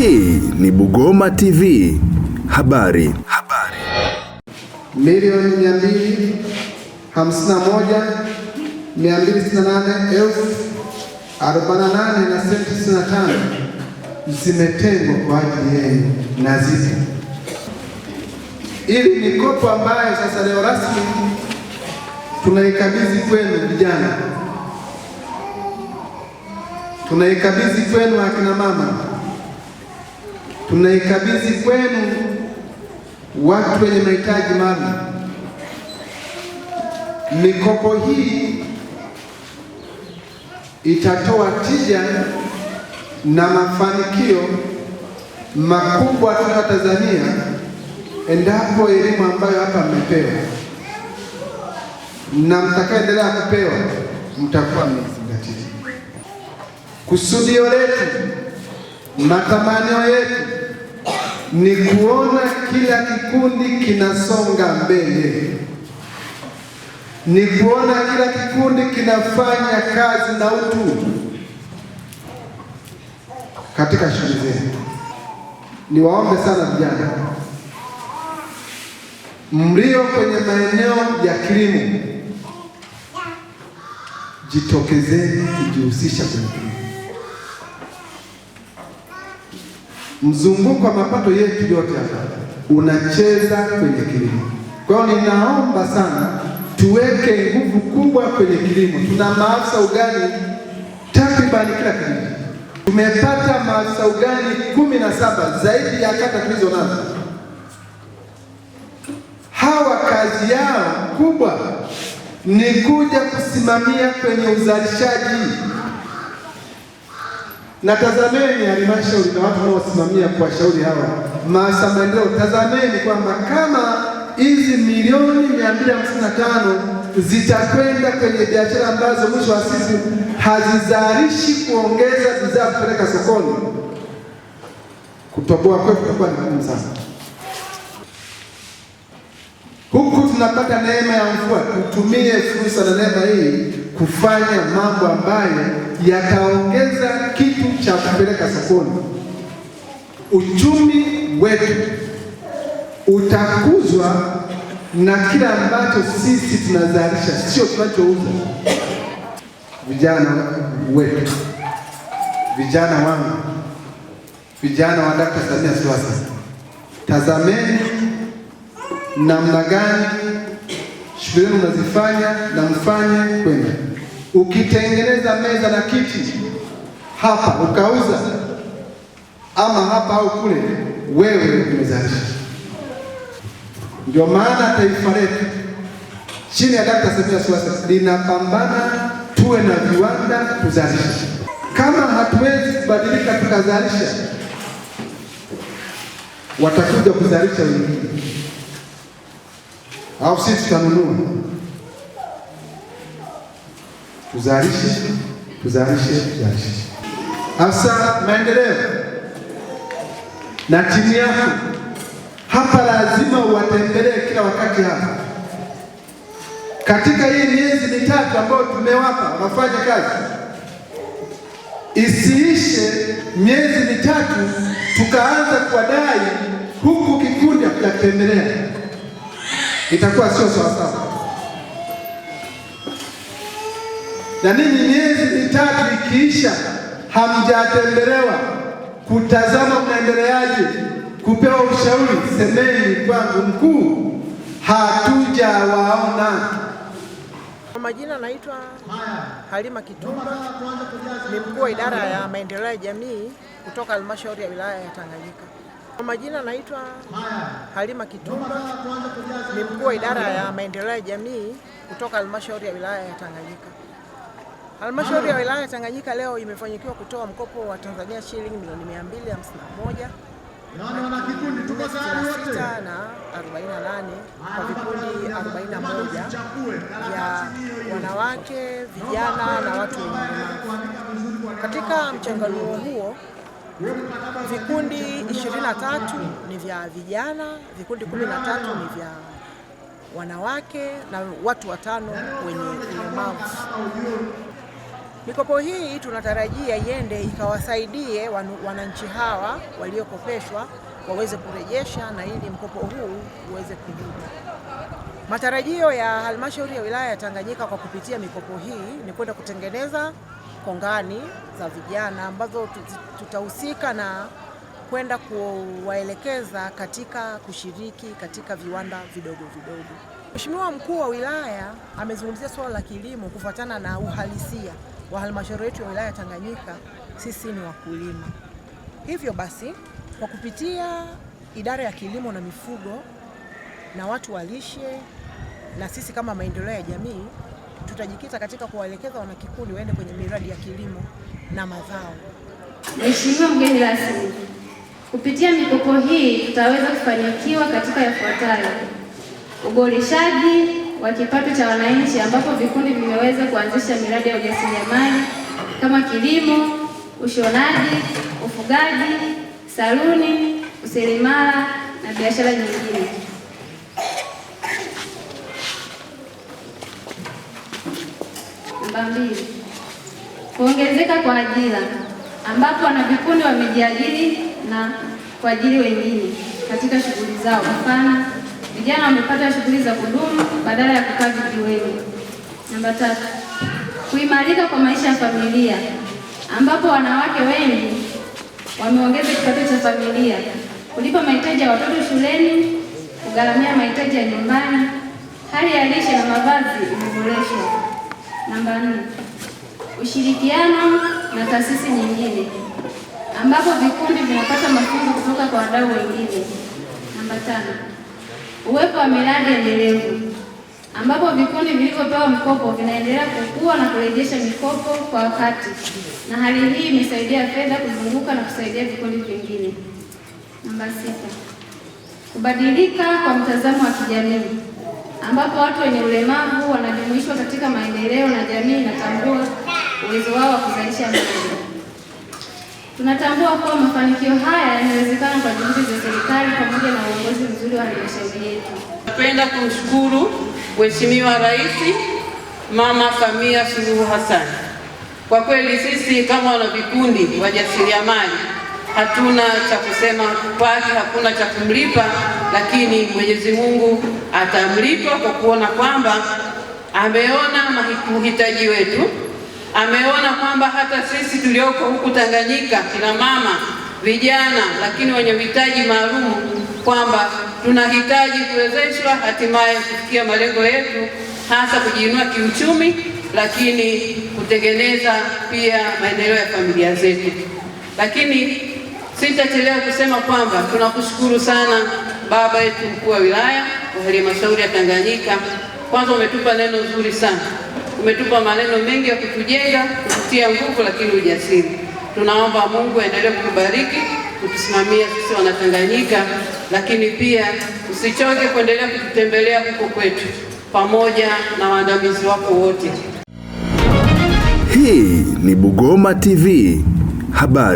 Hii ni Bugoma TV. Habari. Milioni 251,268,048 na senti 65 zimetengwa kwa ajili yenu na zipo. Ili mikopo ambayo sasa leo rasmi tunaikabidhi kwenu vijana, tunaikabidhi kwenu akina mama, tunaikabidhi kwenu watu wenye mahitaji maalum. Mikopo hii itatoa tija na mafanikio makubwa katika Tanzania endapo elimu ambayo hapa mmepewa na mtakaendelea kupewa mtakuwa mmezingatia. Kusudio letu, matamanio yetu ni kuona kila kikundi kinasonga mbele, ni kuona kila kikundi kinafanya kazi na utu katika shughuli zetu. Niwaombe sana vijana mlio kwenye maeneo ya kilimo, jitokezeni kujihusisha kwenye kilimo. Mzunguko wa mapato yetu yote hapa unacheza kwenye kilimo. Kwa hiyo ninaomba sana tuweke nguvu kubwa kwenye kilimo. Tuna maafisa ugani takribani kila kijiji. Tumepata maafisa ugani 17 zaidi ya kata tulizo nazo. Hawa kazi yao kubwa ni kuja kusimamia kwenye uzalishaji. Na tazameni halmashauri na watu wanaosimamia kuwashauri hawa maafisa maendeleo, tazameni kwamba kama hizi milioni 255 zitakwenda kwenye biashara ambazo mwisho wa siku hazizalishi kuongeza bidhaa kupeleka sokoni, kutoboa kwetu kutakuwa ni ngumu sana. Huku tunapata neema ya mvua, tutumie fursa na neema hii kufanya mambo ambayo yataongeza kitu cha kupeleka sokoni. Uchumi wetu utakuzwa na kila ambacho sisi tunazalisha, sio tunachouza. Vijana wetu, vijana wangu, vijana wa Dkt. Samia Suluhu Hassan, tazameni namna gani shughuli mnazifanya na mfanye kwenda. Ukitengeneza meza na kiti hapa ukauza, ama hapa au kule, wewe umezalisha. Ndio maana taifa letu chini ya Dkt. Samia Suluhu Hassan linapambana tuwe na viwanda, tuzalishe. Kama hatuwezi kubadilika tukazalisha, watakuja kuzalisha wengine, au sisi tutanunua. Tuzalishe. Hasa maendeleo na timu yako hapa lazima uwatembelee kila wakati hapa. Katika hii miezi mitatu ambayo tumewapa wafanye kazi, isiishe miezi mitatu tukaanza kuwadai huku kikundi hakujatembelea, itakuwa sio sawasawa. Na ninyi miezi mitatu ikiisha hamjatembelewa kutazama mnaendeleaje, kupewa ushauri, semeni kwangu mkuu, hatujawaona. Kwa majina naitwa Halima Kitumba, ni mkuu wa idara ya maendeleo ya jamii kutoka halmashauri ya wilaya ya Tanganyika. Kwa majina naitwa Halima Kitumba, ni mkuu wa idara ya maendeleo ya jamii kutoka halmashauri ya wilaya ya Tanganyika. Halmashauri ya wilaya ya Tanganyika leo imefanikiwa kutoa mkopo wa Tanzania shilingi milioni 251 na 48 kwa vikundi 41 vya wanawake, vijana na watu wenye ulemavu. Katika mchanganuo huo, vikundi 23 ni vya vijana, vikundi 13 ni vya wanawake na watu 5 wenye ulemavu. Mikopo hii tunatarajia iende ikawasaidie wananchi hawa waliokopeshwa waweze kurejesha na ili mkopo huu uweze kurudi. Matarajio ya halmashauri ya wilaya ya Tanganyika kwa kupitia mikopo hii ni kwenda kutengeneza kongani za vijana ambazo tutahusika na kwenda kuwaelekeza katika kushiriki katika viwanda vidogo vidogo. Mheshimiwa Mkuu wa Wilaya amezungumzia swala la kilimo kufuatana na uhalisia wa halmashauri yetu ya wilaya ya Tanganyika. Sisi ni wakulima. Hivyo basi, kwa kupitia idara ya kilimo na mifugo na watu wa lishe na sisi kama maendeleo ya jamii, tutajikita katika kuwaelekeza wanakikundi waende kwenye miradi ya kilimo na mazao. Mheshimiwa mgeni rasmi, kupitia mikopo hii tutaweza kufanikiwa katika yafuatayo: uboreshaji wa kipato cha wananchi, ambapo vikundi vimeweza kuanzisha miradi ya ujasiriamali kama kilimo, ushonaji, ufugaji, saluni, useremala na biashara nyingine. Namba 2, kuongezeka kwa ajira, ambapo wanavikundi wamejiajiri na kuajiri wengine katika shughuli zao. Mfano, vijana wamepata shughuli za kudumu badala ya kukaa vijiweni. Namba 3, kuimarika kwa maisha ya familia, ambapo wanawake wengi wameongeza kipato cha familia, kulipa mahitaji ya watoto shuleni, kugharamia mahitaji ya nyumbani, hali ya lishe na mavazi imeboreshwa. Namba 4, ushirikiano na taasisi nyingine, ambapo vikundi vinapata mafunzo kutoka kwa wadau wengine. Namba 5, uwepo wa miradi endelevu, ambapo vikundi vilivyopewa mikopo vinaendelea kukua na kurejesha mikopo kwa wakati, na hali hii imesaidia fedha kuzunguka na kusaidia vikundi vingine. Namba 6, kubadilika kwa mtazamo wa kijamii, ambapo watu wenye ulemavu wanajumuishwa katika maendeleo na jamii inatambua uwezo wao wa kuzalisha mali. Tunatambua kuwa mafanikio haya yanawezekana kwa juhudi za serikali pamoja na uongozi mzuri wa halmashauri yetu. Napenda kumshukuru Mheshimiwa Rais Mama Samia Suluhu Hassan. Kwa kweli sisi kama wana vikundi wajasiriamali hatuna cha kusema kwake, hakuna cha kumlipa, lakini Mwenyezi Mungu atamlipa kwa kuona kwamba ameona uhitaji wetu, ameona kwamba hata sisi tulioko huku Tanganyika, kina mama, vijana, lakini wenye uhitaji maalum, kwamba tunahitaji kuwezeshwa hatimaye kufikia malengo yetu, hasa kujiinua kiuchumi, lakini kutengeneza pia maendeleo ya familia zetu. Lakini sitachelewa kusema kwamba tunakushukuru sana baba yetu mkuu wa wilaya wa halmashauri ya Tanganyika. Kwanza umetupa neno zuri sana, umetupa maneno mengi ya kutujenga, kututia nguvu, lakini ujasiri. Tunaomba Mungu aendelee kutubariki, kutusimamia sisi wana Tanganyika, lakini pia usichoke kuendelea kututembelea huko kwetu pamoja na waandamizi wako wote. Hii ni Bugoma TV habari.